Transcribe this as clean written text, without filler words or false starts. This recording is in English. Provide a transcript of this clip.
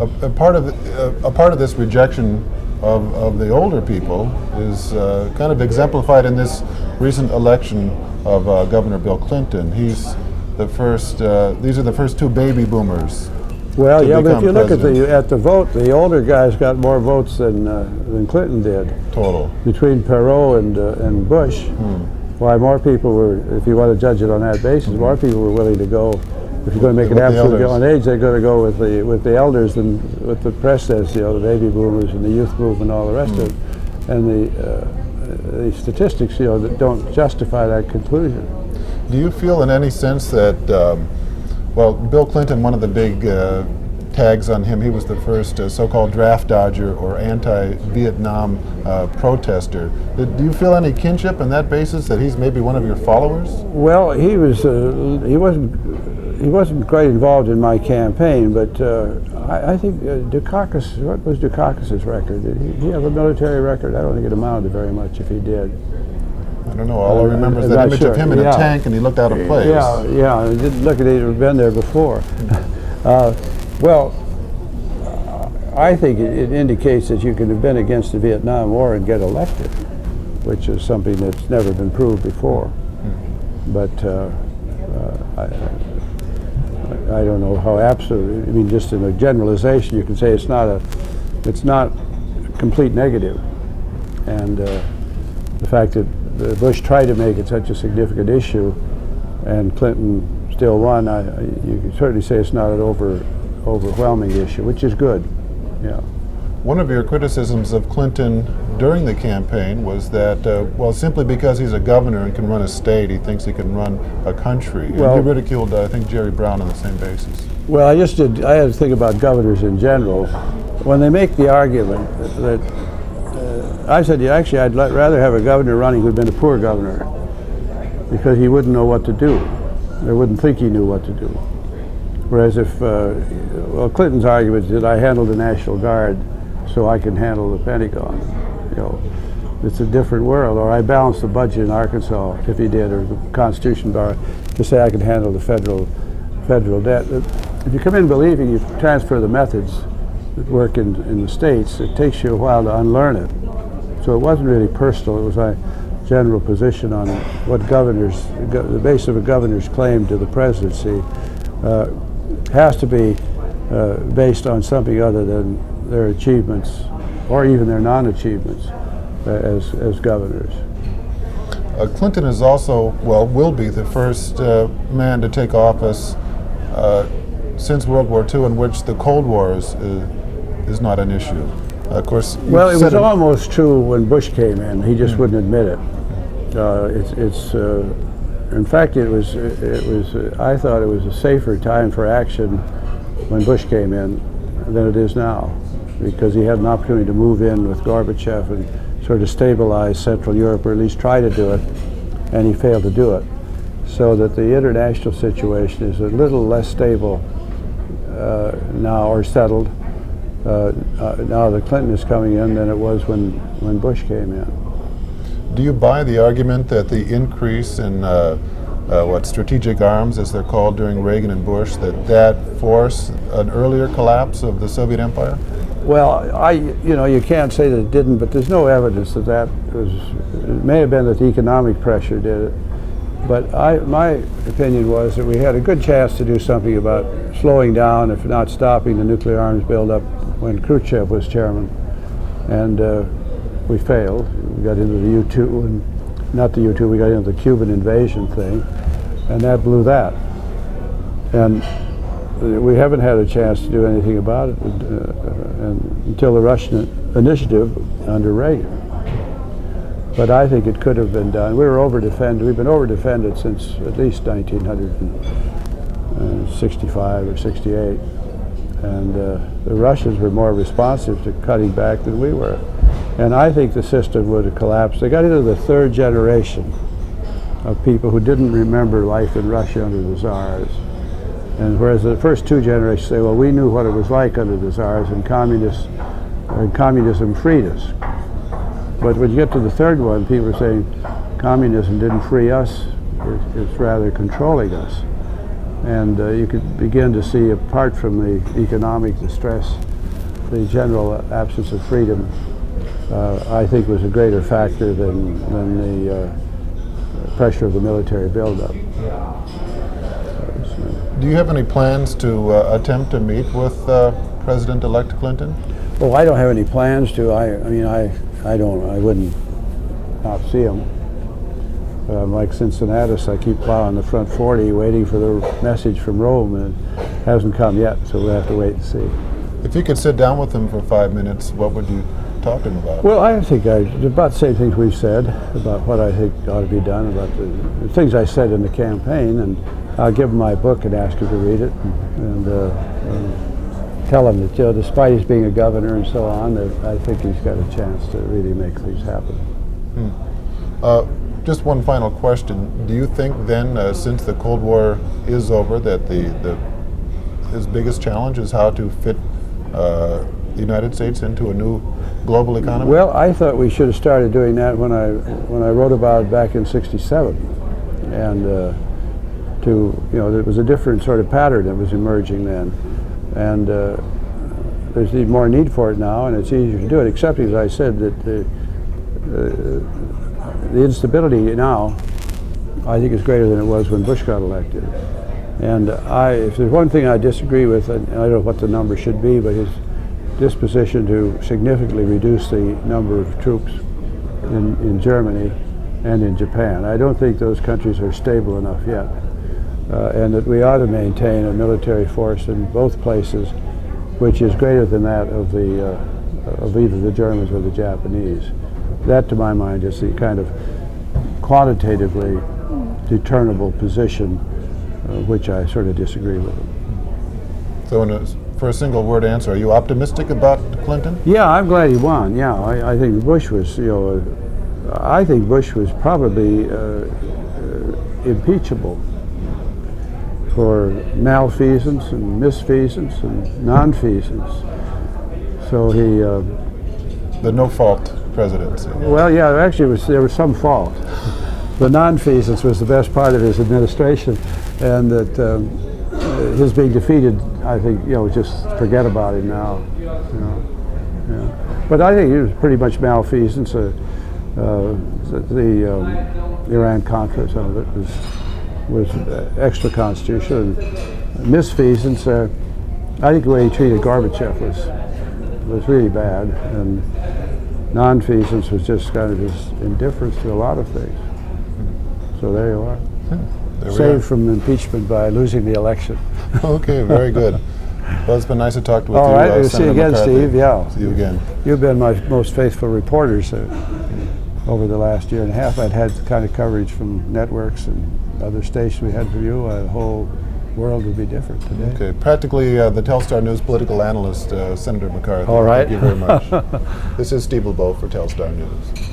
A part of this rejection of the older people is kind of exemplified in this recent election of Governor Bill Clinton. He's the first. These are the first two baby boomers. Well, yeah, but if you look president. at the vote, the older guys got more votes than Clinton did. Total. Between Perot and Bush, why more people were, if you want to judge it on that basis, more people were willing to go. If you're going to make it absolutely on age, they're going to go with the elders than with the presidency, the baby boomers and the youth movement, and all the rest of it. And the statistics, that don't justify that conclusion. Do you feel in any sense that, well, Bill Clinton, one of the big tags on him, he was the first so-called draft dodger or anti-Vietnam protester. Do you feel any kinship on that basis, that he's maybe one of your followers? Well, he wasn't quite involved in my campaign, but I think Dukakis, what was Dukakis' record? Did he have a military record? I don't think it amounted to very much if he did. I don't know. All I remember is that image of him in a tank and he looked out of place. Yeah. It didn't look at it. He'd been there before. Well, I think it indicates that you could have been against the Vietnam War and get elected, which is something that's never been proved before. But I don't know how absolute. I mean, just in a generalization, you can say it's not a complete negative, and the fact that Bush tried to make it such a significant issue, and Clinton still won. You can certainly say it's not an overwhelming issue, which is good. Yeah. One of your criticisms of Clinton during the campaign was that, well, simply because he's a governor and can run a state, he thinks he can run a country. And you ridiculed, I think, Jerry Brown on the same basis. Well, I had to think about governors in general. When they make the argument that, I said, actually, I'd rather have a governor running who'd been a poor governor, because he wouldn't know what to do, or wouldn't think he knew what to do. Whereas if, well, Clinton's argument is that I handled the National Guard so I can handle the Pentagon. It's a different world. Or I balanced the budget in Arkansas, if he did, or the Constitution bar, to say I could handle the federal debt. If you come in believing you transfer the methods that work in the states, it takes you a while to unlearn it. So it wasn't really personal. It was a general position on what the base of a governor's claim to the presidency has to be based on something other than their achievements, or even their non-achievements as governors. Clinton is also, well, will be the first man to take office since World War II in which the Cold War is not an issue. Of course, well, it was almost true when Bush came in. He just wouldn't admit it. In fact, it was. I thought it was a safer time for action when Bush came in than it is now, because he had an opportunity to move in with Gorbachev and sort of stabilize Central Europe, or at least try to do it, and he failed to do it. So that the international situation is a little less stable now, or settled, now that Clinton is coming in than it was when Bush came in. Do you buy the argument that the increase in strategic arms, as they're called during Reagan and Bush, that forced an earlier collapse of the Soviet Empire? Well, you can't say that it didn't, but there's no evidence that was. It may have been that the economic pressure did it, but my opinion was that we had a good chance to do something about slowing down, if not stopping, the nuclear arms buildup when Khrushchev was chairman, and we failed. We got into the U-2, and not the U-2, we got into the Cuban invasion thing, and that blew that. And we haven't had a chance to do anything about it until the Russian initiative under Reagan. But I think it could have been done. We've been over-defended since at least 1965 or 68. And the Russians were more responsive to cutting back than we were. And I think the system would have collapsed. They got into the third generation of people who didn't remember life in Russia under the Tsars. And whereas the first two generations say, well, we knew what it was like under the Tsars, and communism freed us. But when you get to the third one, people are saying communism didn't free us, it's rather controlling us. And you could begin to see, apart from the economic distress the general absence of freedom, I think, was a greater factor than the pressure of the military buildup. Do you have any plans to attempt to meet with President-elect Clinton? Well, I don't have any plans to. I wouldn't not see him. Like Cincinnatus, I keep plowing the front 40, waiting for the message from Rome, and it hasn't come yet, so we'll have to wait and see. If you could sit down with him for 5 minutes, what would you talk to him about? Well, I think about the same things we've said, about what I think ought to be done, about the things I said in the campaign, and I'll give him my book and ask him to read it, and tell him that, despite his being a governor and so on, that I think he's got a chance to really make things happen. Just one final question. Do you think then, since the Cold War is over, that his biggest challenge is how to fit the United States into a new global economy? Well, I thought we should have started doing that when I wrote about it back in '67, and there was a different sort of pattern that was emerging then, and there's even more need for it now, and it's easier to do it. Except, as I said, that the instability now, I think, is greater than it was when Bush got elected. And if there's one thing I disagree with, and I don't know what the number should be, but his disposition to significantly reduce the number of troops in Germany and in Japan. I don't think those countries are stable enough yet, and that we ought to maintain a military force in both places, which is greater than that of either the Germans or the Japanese. That, to my mind, is the kind of quantitatively determinable position which I sort of disagree with him. So for a single word answer, are you optimistic about Clinton? Yeah, I'm glad he won. Yeah, I think Bush was, I think Bush was probably impeachable for malfeasance and misfeasance and nonfeasance. So he... the no-fault presidency. Well, yeah, actually there was some fault. The nonfeasance was the best part of his administration, and that his being defeated, I think, just forget about him now. Yeah. But I think it was pretty much malfeasance. The Iran-Contra, some of it was extra constitutional. And misfeasance, I think the way he treated Gorbachev was really bad, and nonfeasance was just kind of his indifference to a lot of things. So there you are. Saved from impeachment by losing the election. Okay, very good. Well, it's been nice to talk with you. All right, we'll see you again, McCarthy. Steve. Yeah. See you again. You've been my most faithful reporters over the last year and a half. I'd had the kind of coverage from networks and other stations we had for you. The whole world would be different today. Okay, practically the Tellstar News political analyst, Senator McCarthy. All right. Thank you very much. This is Steve LeBeau for Tellstar News.